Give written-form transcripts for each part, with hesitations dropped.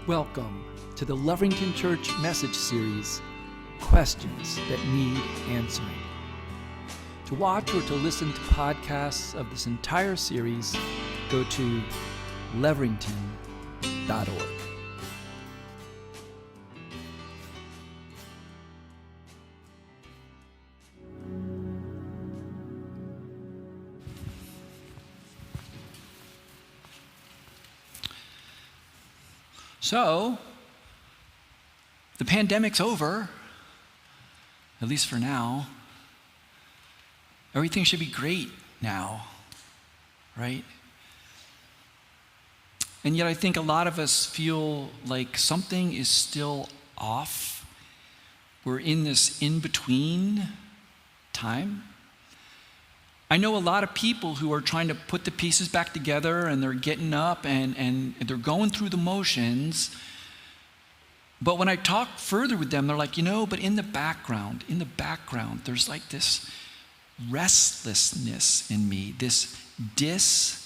Welcome to the Lovington Church message series, Questions That Need Answering. To watch or to listen to podcasts of this entire series, go to leverington.org. So, the pandemic's over, at least for now. Everything should be great now, right? And yet I think a lot of us feel like something is still off. We're in this in-between time. I know a lot of people who are trying to put the pieces back together, and they're getting up and they're going through the motions. But when I talk further with them, they're like, but in the background, there's like this restlessness in me, this dis-ease.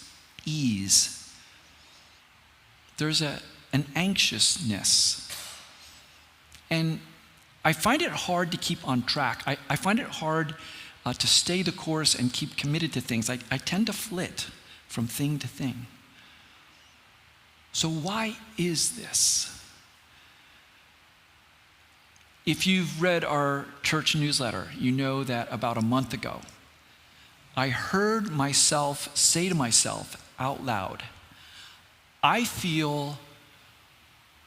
There's an anxiousness. And I find it hard to keep on track. I find it hard to stay the course and keep committed to things. I tend to flit from thing to thing. So why is this? If you've read our church newsletter, you know that about a month ago, I heard myself say to myself out loud, I feel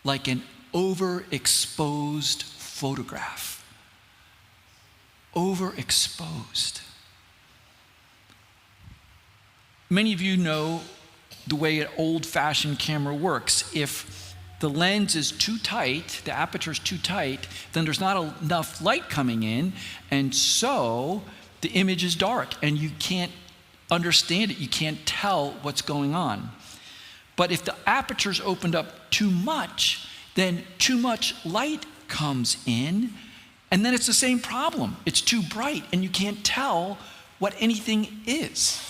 like an overexposed photograph. Overexposed. Many of you know the way an old-fashioned camera works. If the lens is too tight, the aperture is too tight, then there's not enough light coming in, and so the image is dark, and you can't understand it. You can't tell what's going on. But if the aperture's opened up too much, then too much light comes in, and then it's the same problem. It's too bright, and you can't tell what anything is.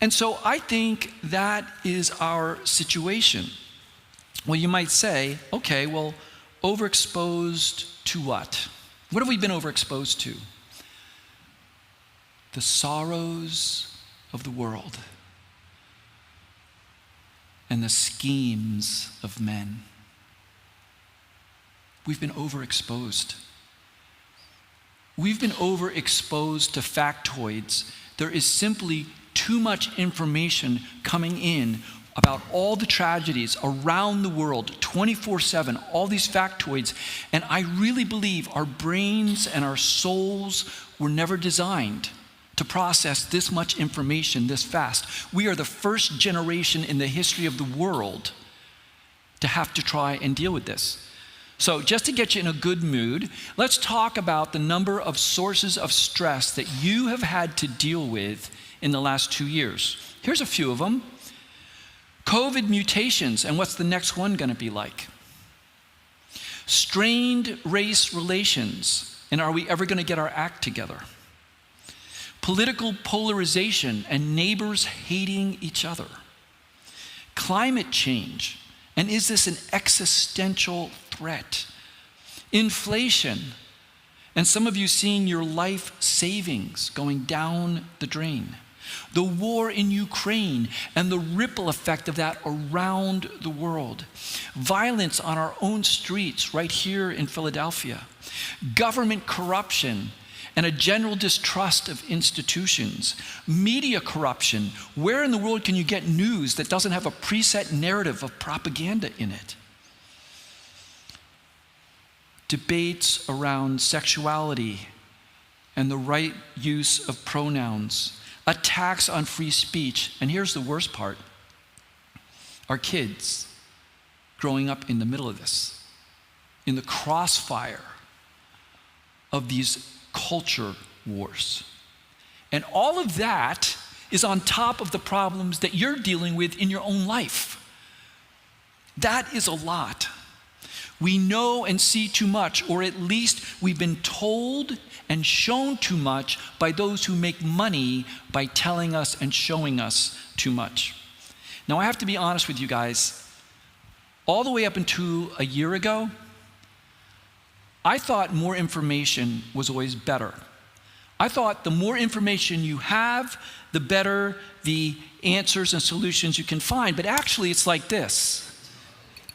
And so I think that is our situation. Well, you might say, okay, well, overexposed to what? What have we been overexposed to? The sorrows of the world and the schemes of men. We've been overexposed. We've been overexposed to factoids. There is simply too much information coming in about all the tragedies around the world, 24/7, all these factoids. And I really believe our brains and our souls were never designed to process this much information this fast. We are the first generation in the history of the world to have to try and deal with this. So just to get you in a good mood, let's talk about the number of sources of stress that you have had to deal with in the last 2 years. Here's a few of them. COVID mutations, and what's the next one going to be like? Strained race relations, and are we ever going to get our act together? Political polarization and neighbors hating each other. Climate change, and is this an existential threat? Inflation, and some of you seeing your life savings going down the drain. The war in Ukraine and the ripple effect of that around the world. Violence on our own streets right here in Philadelphia. Government corruption and a general distrust of institutions. Media corruption. Where in the world can you get news that doesn't have a preset narrative of propaganda in it? Debates around sexuality and the right use of pronouns. Attacks on free speech. And here's the worst part. Our kids growing up in the middle of this, in the crossfire of these culture wars. And all of that is on top of the problems that you're dealing with in your own life. That is a lot. We know and see too much, or at least we've been told and shown too much by those who make money by telling us and showing us too much. Now, I have to be honest with you guys. all the way up until a year ago, I thought more information was always better. I thought the more information you have, the better the answers and solutions you can find. But actually, it's like this.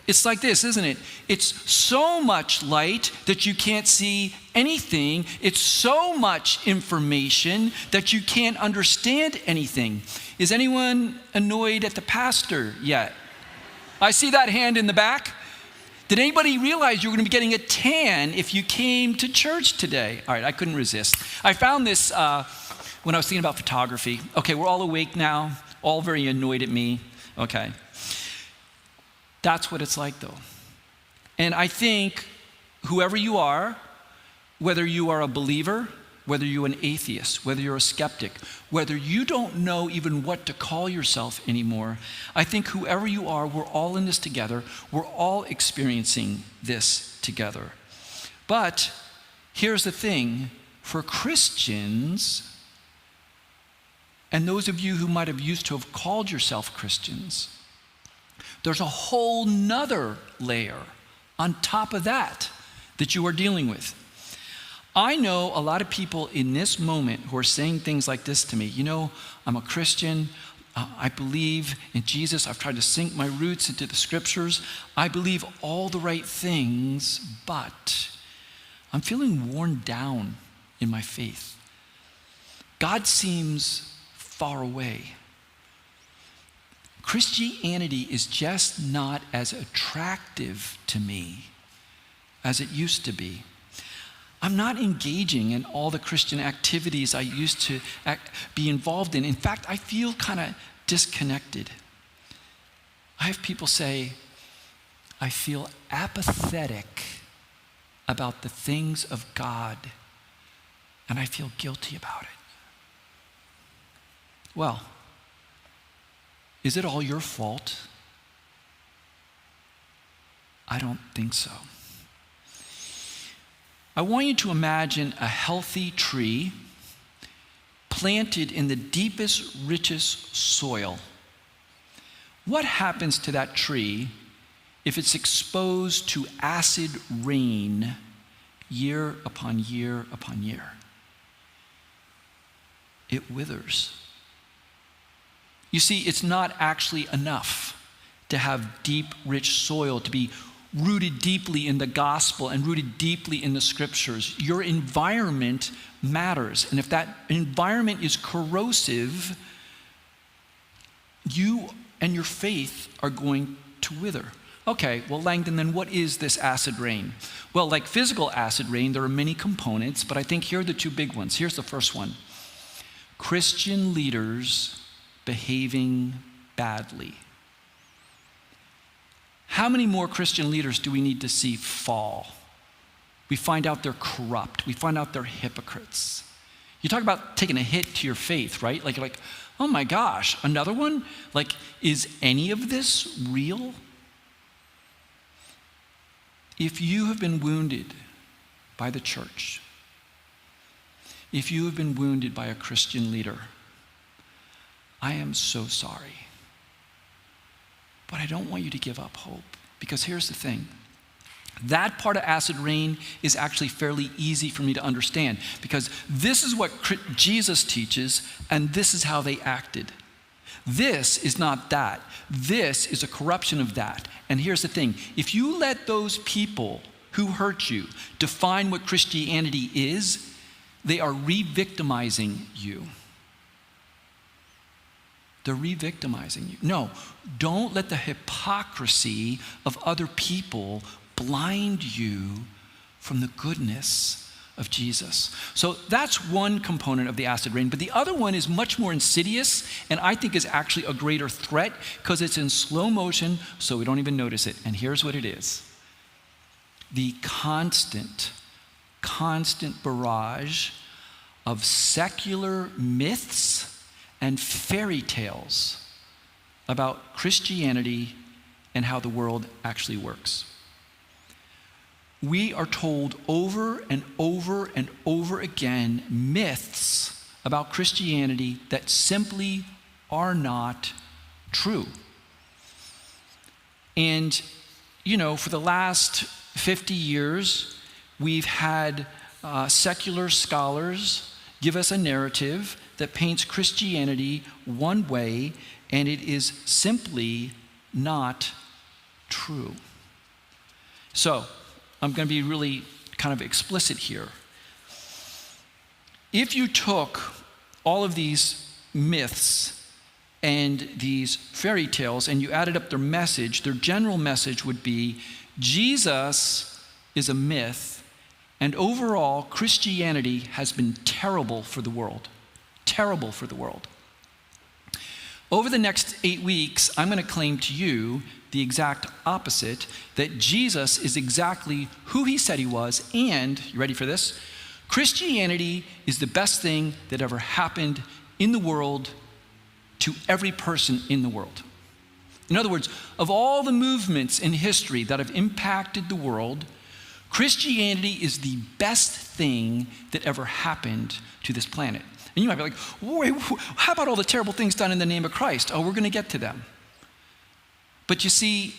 It's like this, isn't it? It's so much light that you can't see anything. It's so much information that you can't understand anything. Is anyone annoyed at the pastor yet? I see that hand in the back. Did anybody realize you were going to be getting a tan if you came to church today? All right, I couldn't resist. I found this when I was thinking about photography. Okay, we're all awake now, all very annoyed at me. Okay. That's what it's like, though. And I think whoever you are, whether you are a believer, whether you're an atheist, whether you're a skeptic, whether you don't know even what to call yourself anymore, I think whoever you are, we're all in this together. We're all experiencing this together. But here's the thing, for Christians, and those of you who might have used to have called yourself Christians, there's a whole nother layer on top of that you are dealing with. I know a lot of people in this moment who are saying things like this to me. You know, I'm a Christian. I believe in Jesus. I've tried to sink my roots into the scriptures. I believe all the right things, but I'm feeling worn down in my faith. God seems far away. Christianity is just not as attractive to me as it used to be. I'm not engaging in all the Christian activities I used to be involved in. In fact, I feel kind of disconnected. I have people say, I feel apathetic about the things of God, and I feel guilty about it. Well, is it all your fault? I don't think so. I want you to imagine a healthy tree planted in the deepest, richest soil. What happens to that tree if it's exposed to acid rain year upon year upon year? It withers. You see, it's not actually enough to have deep, rich soil, to be rooted deeply in the gospel and rooted deeply in the scriptures. Your environment matters. And if that environment is corrosive, you and your faith are going to wither. Okay, well, Langdon, then what is this acid rain? Well, like physical acid rain, there are many components, but I think here are the two big ones. Here's the first one. Christian leaders behaving badly. How many more Christian leaders do we need to see fall? We find out they're corrupt. We find out they're hypocrites. You talk about taking a hit to your faith, right? Like, oh my gosh, another one? Like, is any of this real? If you have been wounded by the church, if you have been wounded by a Christian leader, I am so sorry. But I don't want you to give up hope, because here's the thing. That part of acid rain is actually fairly easy for me to understand, because this is what Jesus teaches, and this is how they acted. This is not that. This is a corruption of that. And here's the thing. If you let those people who hurt you define what Christianity is, they are re-victimizing you. They're re-victimizing you. No, don't let the hypocrisy of other people blind you from the goodness of Jesus. So that's one component of the acid rain. But the other one is much more insidious, and I think is actually a greater threat because it's in slow motion, so we don't even notice it. And here's what it is. The constant barrage of secular myths and fairy tales about Christianity and how the world actually works. We are told over and over and over again myths about Christianity that simply are not true. And for the last 50 years, we've had secular scholars give us a narrative that paints Christianity one way, and it is simply not true. So, I'm going to be really kind of explicit here. If you took all of these myths and these fairy tales and you added up their message, their general message would be Jesus is a myth, and overall Christianity has been terrible for the world. Terrible for the world. Over the next 8 weeks, I'm going to claim to you the exact opposite, that Jesus is exactly who he said he was, and, you ready for this? Christianity is the best thing that ever happened in the world to every person in the world. In other words, of all the movements in history that have impacted the world, Christianity is the best thing that ever happened to this planet. And you might be like, wait, how about all the terrible things done in the name of Christ? Oh, we're going to get to them. But you see,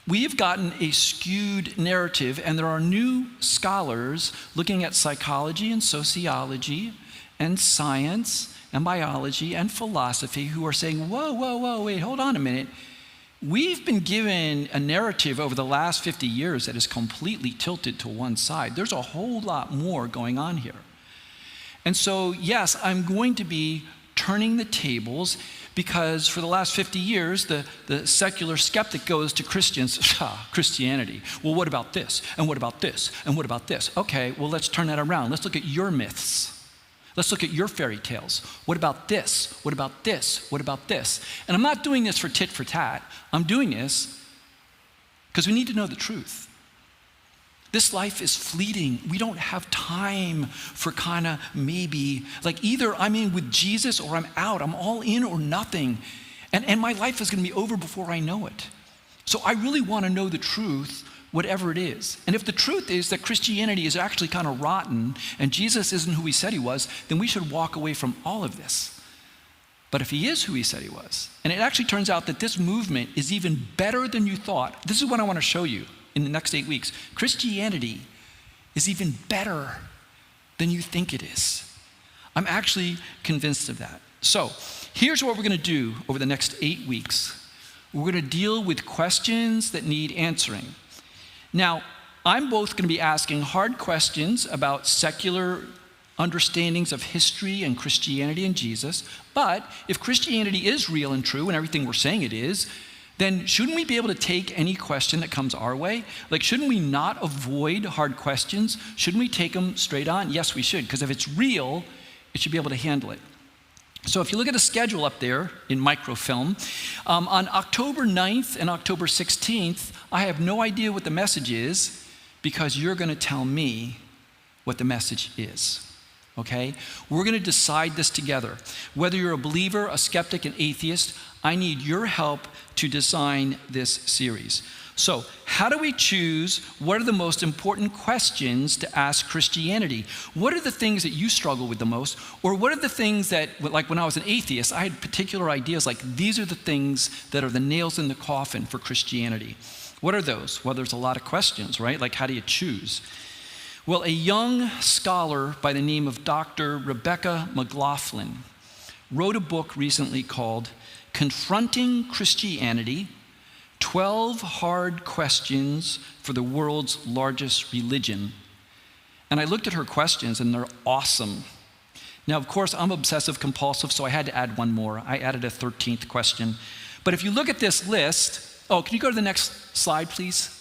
we've gotten a skewed narrative, and there are new scholars looking at psychology and sociology and science and biology and philosophy who are saying, whoa, wait, hold on a minute. We've been given a narrative over the last 50 years that is completely tilted to one side. There's a whole lot more going on here. And so, yes, I'm going to be turning the tables, because for the last 50 years, the secular skeptic goes to Christians, Christianity. Well, what about this? And what about this? And what about this? Okay, well, let's turn that around. Let's look at your myths. Let's look at your fairy tales. What about this? What about this? What about this? And I'm not doing this for tit for tat. I'm doing this because we need to know the truth. This life is fleeting. We don't have time for kind of maybe, like either I'm in with Jesus or I'm out. I'm all in or nothing. And my life is going to be over before I know it. So I really want to know the truth, whatever it is. And if the truth is that Christianity is actually kind of rotten and Jesus isn't who he said he was, then we should walk away from all of this. But if he is who he said he was, and it actually turns out that this movement is even better than you thought, this is what I want to show you in the next 8 weeks. Christianity is even better than you think it is. I'm actually convinced of that. So here's what we're going to do over the next 8 weeks. We're going to deal with questions that need answering. Now, I'm both going to be asking hard questions about secular understandings of history and Christianity and Jesus, but if Christianity is real and true and everything we're saying it is, then shouldn't we be able to take any question that comes our way? Like, shouldn't we not avoid hard questions? Shouldn't we take them straight on? Yes, we should, because if it's real, it should be able to handle it. So if you look at the schedule up there in microfilm, on October 9th and October 16th, I have no idea what the message is, because you're going to tell me what the message is. Okay? We're going to decide this together. Whether you're a believer, a skeptic, an atheist, I need your help to design this series. So, how do we choose what are the most important questions to ask Christianity? What are the things that you struggle with the most? Or what are the things that, like when I was an atheist, I had particular ideas like these are the things that are the nails in the coffin for Christianity. What are those? Well, there's a lot of questions, right? Like, how do you choose? Well, a young scholar by the name of Dr. Rebecca McLaughlin wrote a book recently called Confronting Christianity, 12 Hard Questions for the World's Largest Religion. And I looked at her questions, and they're awesome. Now, of course, I'm obsessive compulsive, so I had to add one more. I added a 13th question. But if you look at this list, can you go to the next slide, please?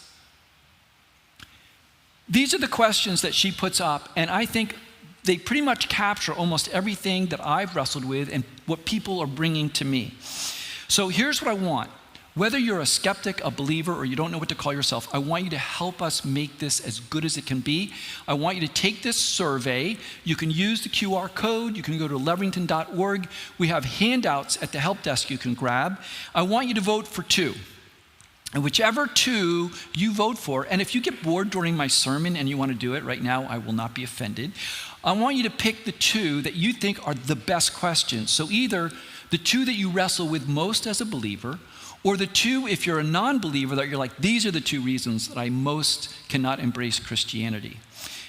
These are the questions that she puts up, and I think they pretty much capture almost everything that I've wrestled with and what people are bringing to me. So here's what I want. Whether you're a skeptic, a believer, or you don't know what to call yourself, I want you to help us make this as good as it can be. I want you to take this survey. You can use the QR code. You can go to leverington.org. We have handouts at the help desk you can grab. I want you to vote for 2. And whichever 2 you vote for, and if you get bored during my sermon and you want to do it right now, I will not be offended. I want you to pick the 2 that you think are the best questions. So either the 2 that you wrestle with most as a believer, Or the two, if you're a non-believer, that you're like, these are the two reasons that I most cannot embrace Christianity.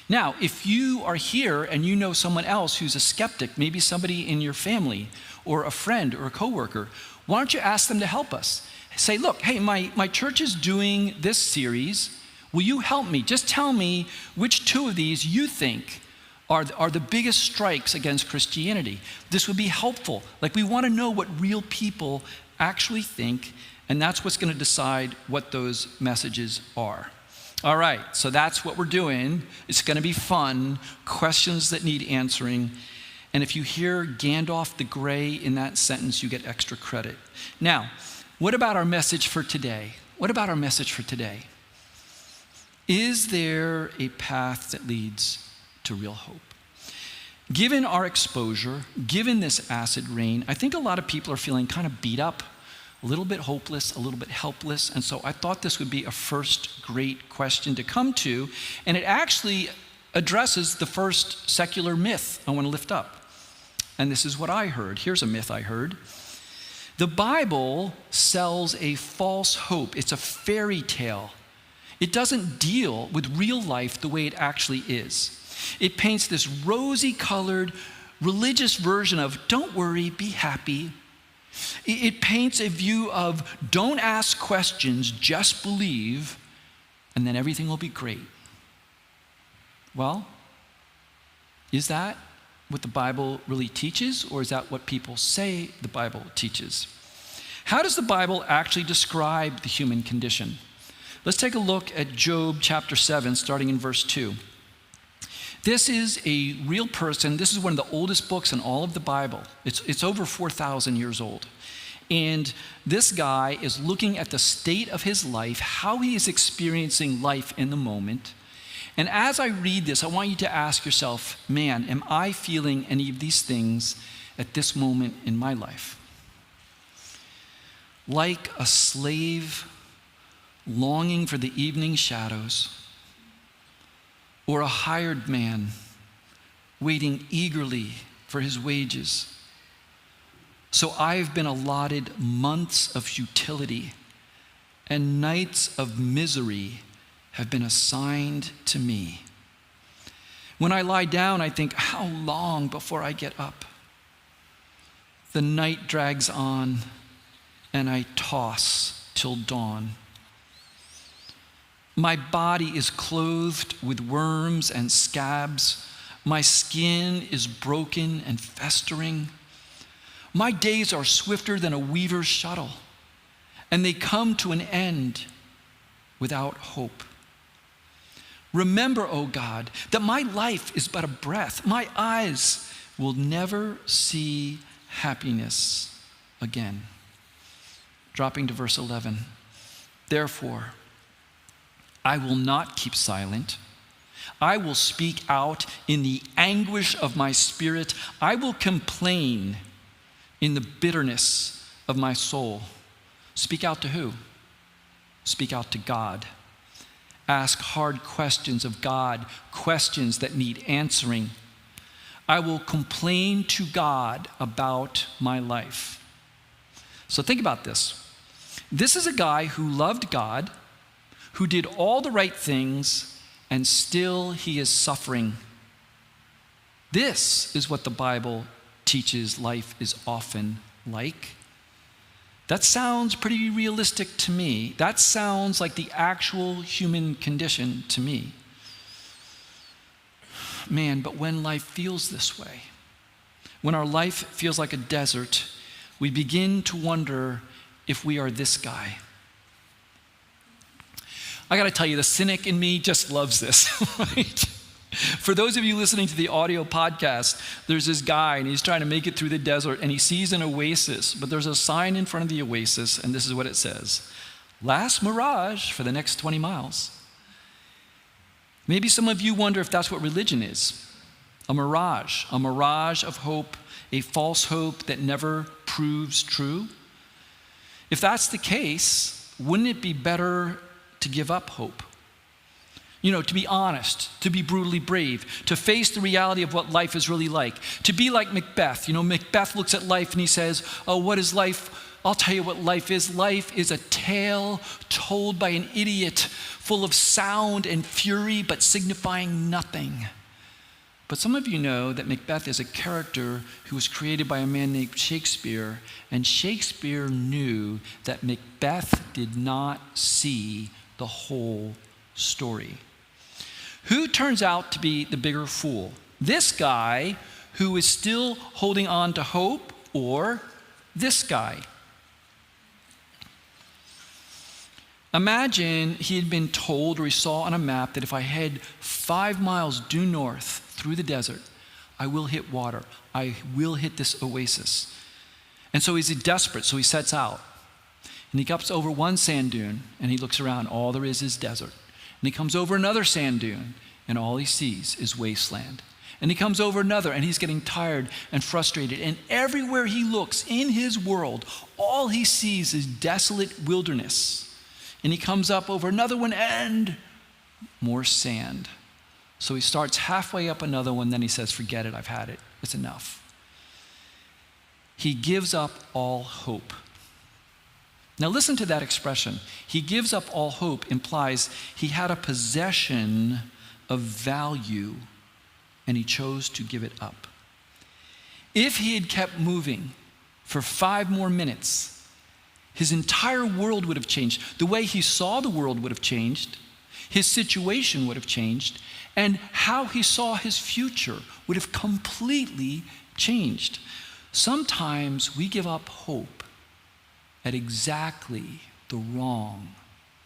Now, if you are here and you know someone else who's a skeptic, maybe somebody in your family or a friend or a coworker, why don't you ask them to help us? Say, look, hey, my church is doing this series. Will you help me? Just tell me which two of these you think are the biggest strikes against Christianity. This would be helpful. Like, we want to know what real people actually think, and that's what's going to decide what those messages are. All right, so that's what we're doing. It's going to be fun, questions that need answering. And if you hear Gandalf the Grey in that sentence, you get extra credit. Now, what about our message for today? What about our message for today? Is there a path that leads to real hope? Given our exposure, given this acid rain, I think a lot of people are feeling kind of beat up, a little bit hopeless, a little bit helpless. And so I thought this would be a first great question to come to. And it actually addresses the first secular myth I want to lift up. And this is what I heard. Here's a myth I heard. The Bible sells a false hope. It's a fairy tale. It doesn't deal with real life the way it actually is. It paints this rosy-colored religious version of don't worry, be happy. It paints a view of don't ask questions, just believe, and then everything will be great. Well, is that what the Bible really teaches, or is that what people say the Bible teaches? How does the Bible actually describe the human condition? Let's take a look at Job chapter 7, starting in verse 2. This is a real person. This is one of the oldest books in all of the Bible. It's over 4,000 years old. And this guy is looking at the state of his life, how he is experiencing life in the moment. And as I read this, I want you to ask yourself, man, am I feeling any of these things at this moment in my life? Like a slave longing for the evening shadows, or a hired man waiting eagerly for his wages. So I've been allotted months of futility, and nights of misery have been assigned to me. When I lie down, I think, how long before I get up? The night drags on, and I toss till dawn. My body is clothed with worms and scabs. My skin is broken and festering. My days are swifter than a weaver's shuttle, and they come to an end without hope. Remember, O God, that my life is but a breath. My eyes will never see happiness again. Dropping to verse 11. Therefore, I will not keep silent. I will speak out in the anguish of my spirit. I will complain in the bitterness of my soul. Speak out to who? Speak out to God. Ask hard questions of God, questions that need answering. I will complain to God about my life. So think about this. This is a guy who loved God, who did all the right things, and still he is suffering. This is what the Bible teaches life is often like. That sounds pretty realistic to me. That sounds like the actual human condition to me. Man, but when life feels this way, when our life feels like a desert, we begin to wonder if we are this guy. I got to tell you, the cynic in me just loves this, right? For those of you listening to the audio podcast, there's this guy and he's trying to make it through the desert and he sees an oasis, but there's a sign in front of the oasis and this is what it says: last mirage for the next 20 miles. Maybe some of you wonder if that's what religion is. A mirage of hope, a false hope that never proves true. If that's the case, wouldn't it be better to give up hope? You know, to be honest, to be brutally brave, to face the reality of what life is really like, to be like Macbeth. You know, Macbeth looks at life and he says, oh, what is life I'll tell you what life is. Life is a tale told by an idiot, full of sound and fury, but signifying nothing. But some of you know that Macbeth is a character who was created by a man named Shakespeare, and Shakespeare knew that Macbeth did not see the whole story. Who turns out to be the bigger fool? This guy who is still holding on to hope, or this guy? Imagine he had been told, or he saw on a map, that if I head 5 miles due north through the desert, I will hit water. I will hit this oasis. And so he's desperate, so he sets out. And he comes over one sand dune, and he looks around. All there is desert. And he comes over another sand dune, and all he sees is wasteland. And he comes over another, and he's getting tired and frustrated. And everywhere he looks in his world, all he sees is desolate wilderness. And he comes up over another one, and more sand. So he starts halfway up another one, then he says, forget it, I've had it. It's enough. He gives up all hope. Now listen to that expression. He gives up all hope implies he had a possession of value and he chose to give it up. If he had kept moving for 5 more minutes, his entire world would have changed. The way he saw the world would have changed. His situation would have changed. And how he saw his future would have completely changed. Sometimes we give up hope at exactly the wrong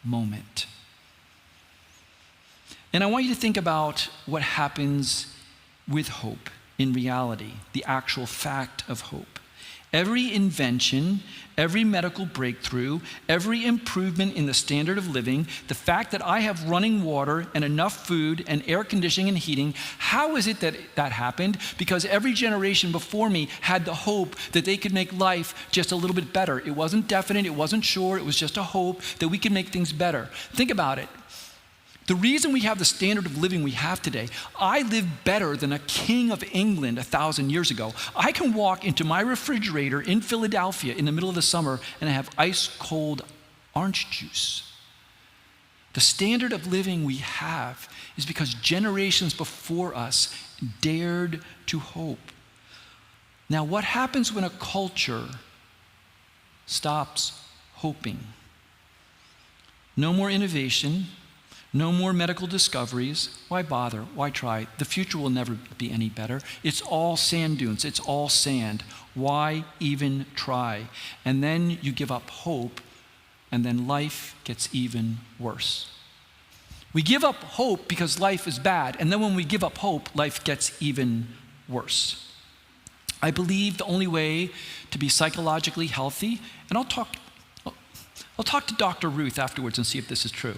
moment. And I want you to think about what happens with hope in reality, the actual fact of hope. Every invention, every medical breakthrough, every improvement in the standard of living, the fact that I have running water and enough food and air conditioning and heating, how is it that that happened? Because every generation before me had the hope that they could make life just a little bit better. It wasn't definite, it wasn't sure, it was just a hope that we could make things better. Think about it. The reason we have the standard of living we have today, I live better than a king of England 1,000 years ago. I can walk into my refrigerator in Philadelphia in the middle of the summer and I have ice cold orange juice. The standard of living we have is because generations before us dared to hope. Now, what happens when a culture stops hoping? No more innovation. No more medical discoveries. Why bother? Why try? The future will never be any better. It's all sand dunes. It's all sand. Why even try? And then you give up hope, and then life gets even worse. We give up hope because life is bad, and then when we give up hope, life gets even worse. I believe the only way to be psychologically healthy, and I'll talk to Dr. Ruth afterwards and see if this is true.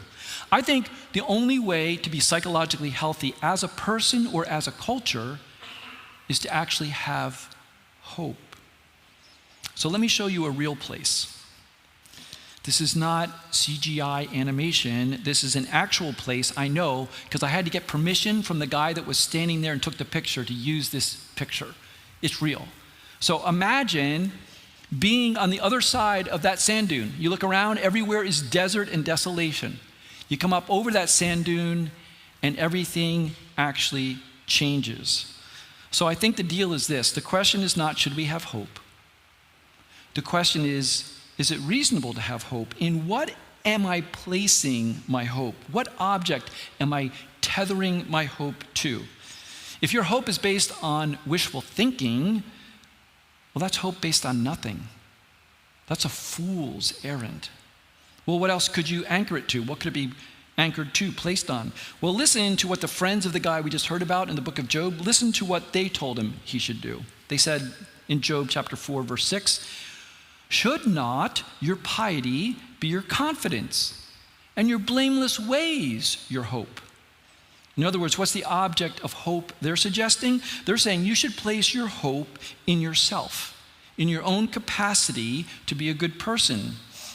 I think the only way to be psychologically healthy as a person or as a culture is to actually have hope. So let me show you a real place. This is not CGI animation. This is an actual place, I know, because I had to get permission from the guy that was standing there and took the picture to use this picture. It's real. So imagine being on the other side of that sand dune. You look around, everywhere is desert and desolation. You come up over that sand dune and everything actually changes. So I think the deal is this. The question is not, should we have hope? The question is it reasonable to have hope? In what am I placing my hope? What object am I tethering my hope to? If your hope is based on wishful thinking, well, that's hope based on nothing. That's a fool's errand. Well, what else could you anchor it to? What could it be anchored to, placed on? Well, listen to what the friends of the guy we just heard about in the book of Job, listen to what they told him he should do. They said in Job chapter 4, verse 6, should not your piety be your confidence, and your blameless ways your hope? In other words, what's the object of hope they're suggesting? They're saying you should place your hope in yourself, in your own capacity to be a good person,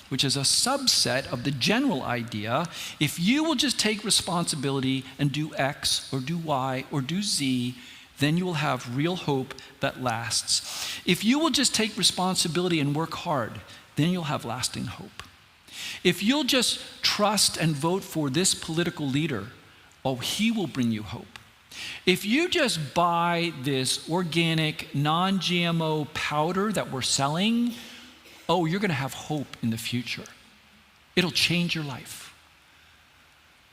which is a subset of the general idea. If you will just take responsibility and do X or do Y or do Z, then you will have real hope that lasts. If you will just take responsibility and work hard, then you'll have lasting hope. If you'll just trust and vote for this political leader, oh, he will bring you hope. If you just buy this organic, non-GMO powder that we're selling, oh, you're going to have hope in the future. It'll change your life.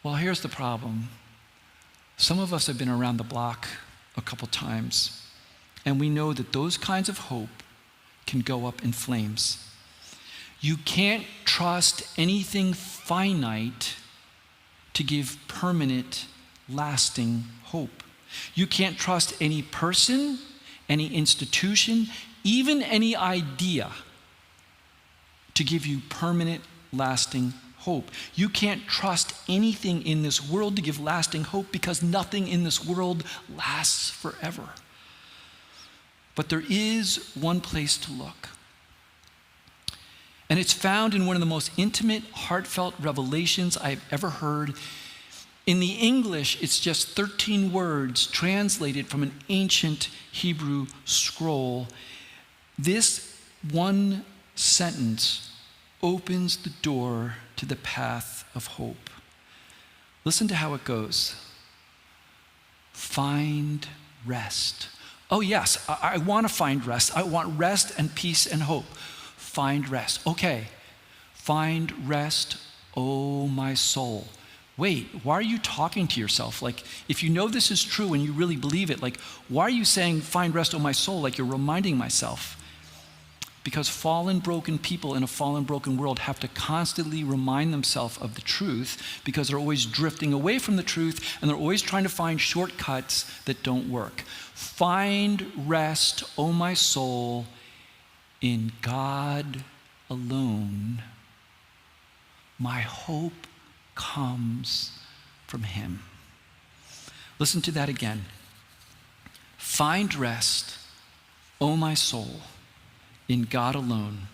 Well, here's the problem. Some of us have been around the block a couple times, and we know that those kinds of hope can go up in flames. You can't trust anything finite to give permanent, lasting hope. You can't trust any person, any institution, even any idea to give you permanent, lasting hope. You can't trust anything in this world to give lasting hope because nothing in this world lasts forever. But there is one place to look. And it's found in one of the most intimate, heartfelt revelations I've ever heard. In the English, it's just 13 words translated from an ancient Hebrew scroll. This one sentence opens the door to the path of hope. Listen to how it goes. Find rest. Oh yes, I want to find rest. I want rest and peace and hope. Find rest. Okay. Find rest, oh my soul. Wait, why are you talking to yourself? Like, if you know this is true and you really believe it, like, why are you saying, find rest, oh my soul, like you're reminding myself? Because fallen, broken people in a fallen, broken world have to constantly remind themselves of the truth because they're always drifting away from the truth and they're always trying to find shortcuts that don't work. Find rest, oh my soul, in God alone. My hope comes from him. Listen to that again. Find rest, O my soul, in God alone.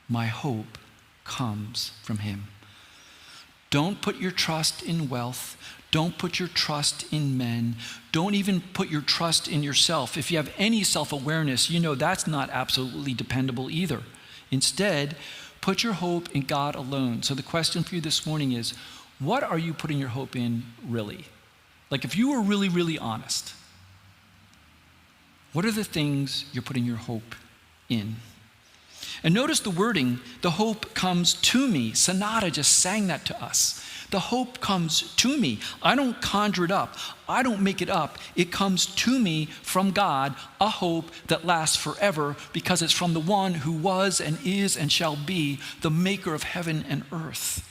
My hope comes from him. Don't put your trust in wealth. Don't put your trust in men. Don't even put your trust in yourself. If you have any self-awareness, you know that's not absolutely dependable either. Instead, put your hope in God alone. So the question for you this morning is, what are you putting your hope in really? Like if you were really, really honest, what are the things you're putting your hope in? And notice the wording, the hope comes to me. Sonata just sang that to us. The hope comes to me. I don't conjure it up. I don't make it up. It comes to me from God, a hope that lasts forever because it's from the one who was and is and shall be the maker of heaven and earth.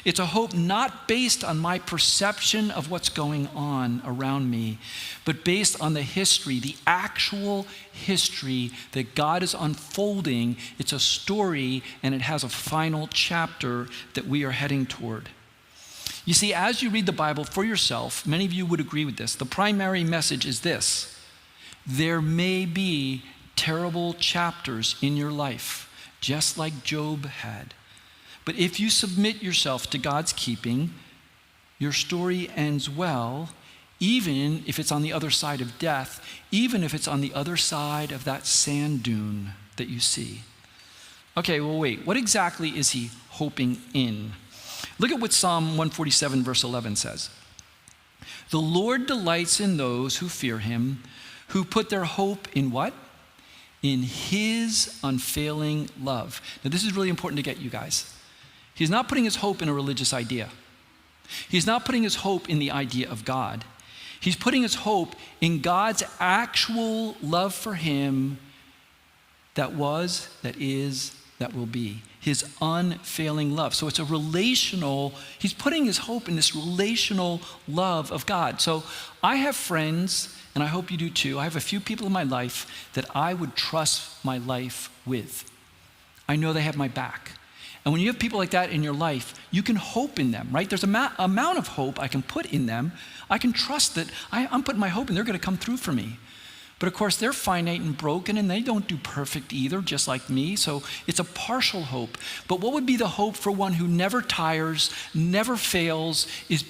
It's a hope not based on my perception of what's going on around me, but based on the history, the actual history that God is unfolding. It's a story and it has a final chapter that we are heading toward. You see, as you read the Bible for yourself, many of you would agree with this. The primary message is this: there may be terrible chapters in your life, just like Job had. But if you submit yourself to God's keeping, your story ends well, even if it's on the other side of death, even if it's on the other side of that sand dune that you see. Okay, well, wait, what exactly is he hoping in? Look at what Psalm 147 verse 11 says. The Lord delights in those who fear him, who put their hope in what? In his unfailing love. Now this is really important to get, you guys. He's not putting his hope in a religious idea. He's not putting his hope in the idea of God. He's putting his hope in God's actual love for him that was, that is, that will be. His unfailing love. So it's a relational, he's putting his hope in this relational love of God. So I have friends, and I hope you do too. I have a few people in my life that I would trust my life with. I know they have my back. And when you have people like that in your life, you can hope in them, right? There's an amount of hope I can put in them. I can trust that I'm putting my hope in they're going to come through for me. But of course, they're finite and broken, and they don't do perfect either, just like me. So it's a partial hope. But what would be the hope for one who never tires, never fails, is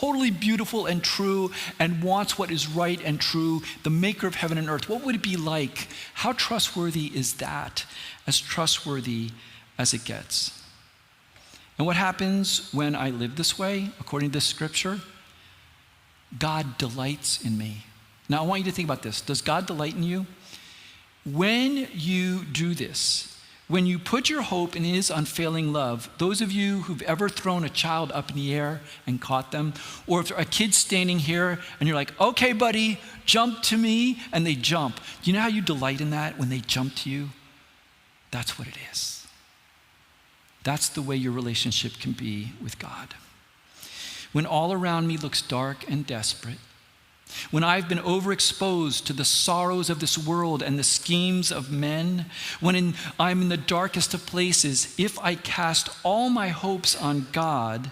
totally beautiful and true and wants what is right and true, the maker of heaven and earth, what would it be like? How trustworthy is that? As trustworthy as it gets. And what happens when I live this way, according to this scripture? God delights in me. Now, I want you to think about this. Does God delight in you? When you do this, when you put your hope in his unfailing love, those of you who've ever thrown a child up in the air and caught them, or if a kid's standing here and you're like, okay, buddy, jump to me, and they jump. Do you know how you delight in that when they jump to you? That's what it is. That's the way your relationship can be with God. When all around me looks dark and desperate, when I've been overexposed to the sorrows of this world and the schemes of men, when I'm in the darkest of places, if I cast all my hopes on God,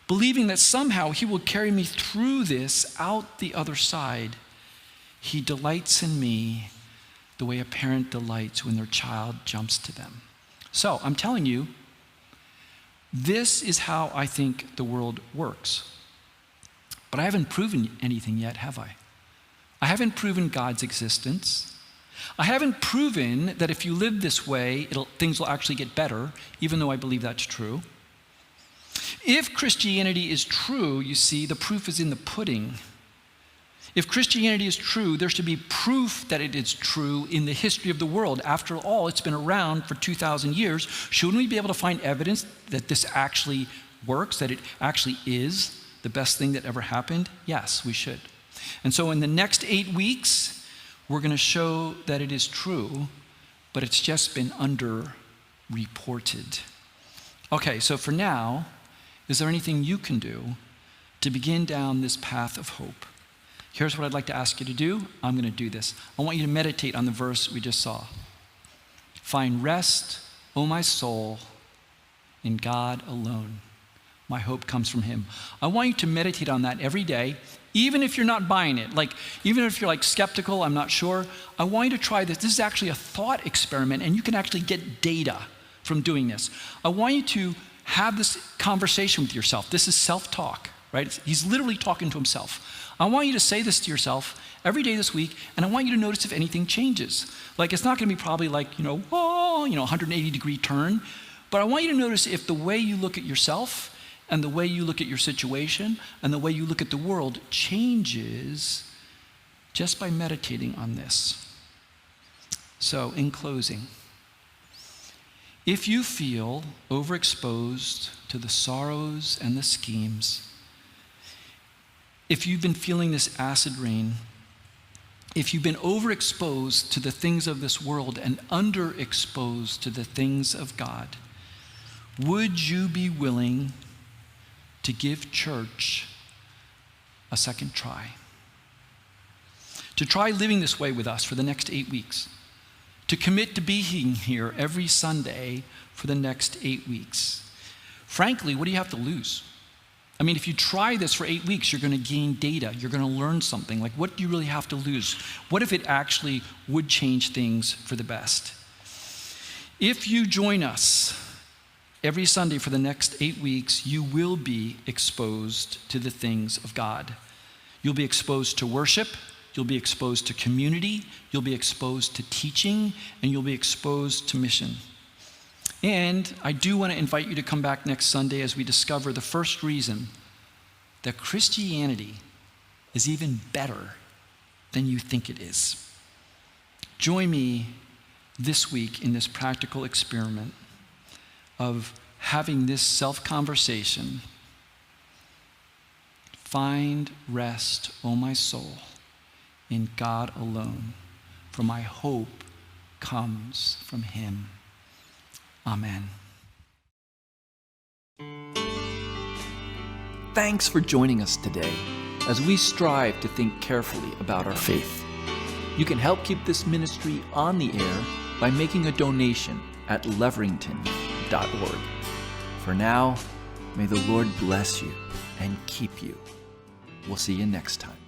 believing that somehow he will carry me through this out the other side, he delights in me the way a parent delights when their child jumps to them. So I'm telling you, this is how I think the world works. But I haven't proven anything yet, have I? I haven't proven God's existence. I haven't proven that if you live this way, things will actually get better, even though I believe that's true. If Christianity is true, you see, the proof is in the pudding. If Christianity is true, there should be proof that it is true in the history of the world. After all, it's been around for 2,000 years. Shouldn't we be able to find evidence that this actually works, that it actually is the best thing that ever happened? Yes, we should. And so in the next 8 weeks, we're going to show that it is true, but it's just been underreported. Okay, so for now, is there anything you can do to begin down this path of hope? Here's what I'd like to ask you to do. I'm going to do this. I want you to meditate on the verse we just saw. Find rest, O my soul, in God alone. My hope comes from him. I want you to meditate on that every day, even if you're not buying it. Like, even if you're like skeptical, I'm not sure. I want you to try this. This is actually a thought experiment, and you can actually get data from doing this. I want you to have this conversation with yourself. This is self-talk, right? He's literally talking to himself. I want you to say this to yourself every day this week, and I want you to notice if anything changes. Like, it's not going to be probably like, 180-degree turn, but I want you to notice if the way you look at yourself and the way you look at your situation and the way you look at the world changes just by meditating on this. So, in closing, if you feel overexposed to the sorrows and the schemes, if you've been feeling this acid rain, if you've been overexposed to the things of this world and underexposed to the things of God, would you be willing to give church a second try? To try living this way with us for the next 8 weeks? To commit to being here every Sunday for the next 8 weeks? Frankly, what do you have to lose? I mean, if you try this for 8 weeks, you're going to gain data. You're going to learn something. Like, what do you really have to lose? What if it actually would change things for the best? If you join us every Sunday for the next 8 weeks, you will be exposed to the things of God. You'll be exposed to worship. You'll be exposed to community. You'll be exposed to teaching. And you'll be exposed to mission. And I do want to invite you to come back next Sunday as we discover the first reason that Christianity is even better than you think it is. Join me this week in this practical experiment of having this self-conversation. Find rest, O my soul, in God alone, for my hope comes from him. Amen. Thanks for joining us today as we strive to think carefully about our faith. You can help keep this ministry on the air by making a donation at leverington.org. For now, may the Lord bless you and keep you. We'll see you next time.